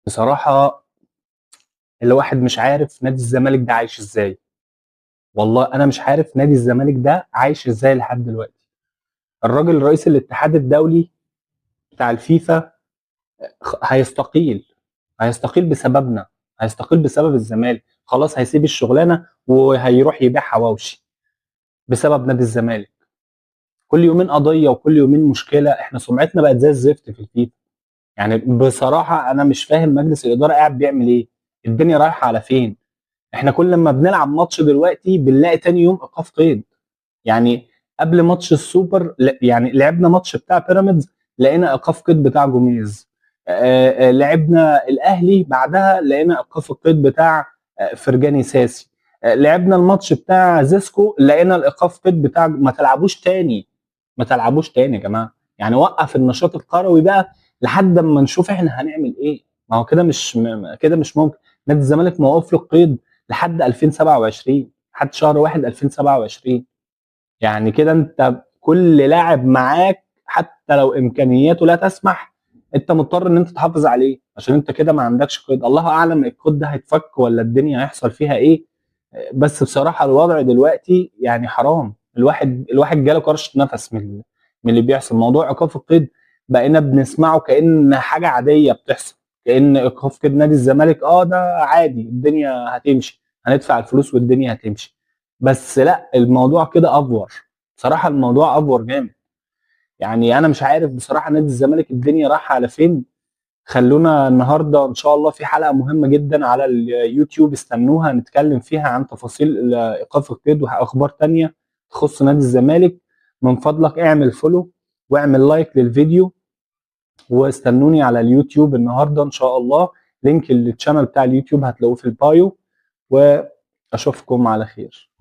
بصراحة الواحد مش عارف نادي الزمالك ده عايش ازاي. والله انا مش عارف نادي الزمالك ده عايش ازاي لحد دلوقتي. الراجل رئيس الاتحاد الدولي بتاع الفيفا هيستقيل بسببنا. هيستقيل بسبب الزمالك، خلاص هيسيب الشغلانة وهيروح يبيع حواوشي بسبب نادي الزمالك. كل يومين قضية وكل يومين مشكلة، احنا سمعتنا بقت زي الزفت في الفيفا. يعني بصراحة انا مش فاهم مجلس الإدارة قاعد بيعمل ايه. الدنيا رايحة على فين؟ احنا كل ما بنلعب ماتش دلوقتي بنلاقي تاني يوم ايقاف قيد. يعني قبل ماتش السوبر يعني لعبنا ماتش بتاع بيراميدز، لقينا ايقاف قيد بتاع جوميز. لعبنا الاهلي بعدها لقينا ايقاف القيد بتاع فرجاني ساسي. لعبنا الماتش بتاع زيسكو لقينا الايقاف قيد بتاع ما تلعبوش تاني. ما تلعبوش تاني يا جماعه، يعني وقف النشاط الكروي بقى لحد اما نشوف احنا هنعمل ايه. ما هو كده كده مش ممكن. نادي الزمالك موقف له القيد لحد 2027، لحد شهر 1 2027. يعني كده انت كل لاعب معاك حتى لو امكانياته لا تسمح، انت مضطر ان انت تحافظ عليه عشان انت كده ما عندكش قيد. الله اعلم القيد ده هيتفك ولا الدنيا هيحصل فيها ايه. بس بصراحة الوضع دلوقتي يعني حرام. الواحد جاله كرش نفس من اللي بيحصل. موضوع ايقاف القيد بقينا بنسمعه كأن حاجة عادية بتحصل، كأن ايقاف قيد نادي الزمالك ده عادي، الدنيا هتمشي، هندفع الفلوس والدنيا هتمشي. بس لا، الموضوع كده افور. بصراحة الموضوع افور جامد. يعني انا مش عارف بصراحة نادي الزمالك الدنيا رايحة على فين. خلونا النهارده ان شاء الله في حلقه مهمه جدا على اليوتيوب، استنوها نتكلم فيها عن تفاصيل ايقاف القيد واخبار تانية تخص نادي الزمالك. من فضلك اعمل فولو واعمل لايك للفيديو، واستنوني على اليوتيوب النهارده ان شاء الله. لينك التشانل بتاع اليوتيوب هتلاقوه في البايو، واشوفكم على خير.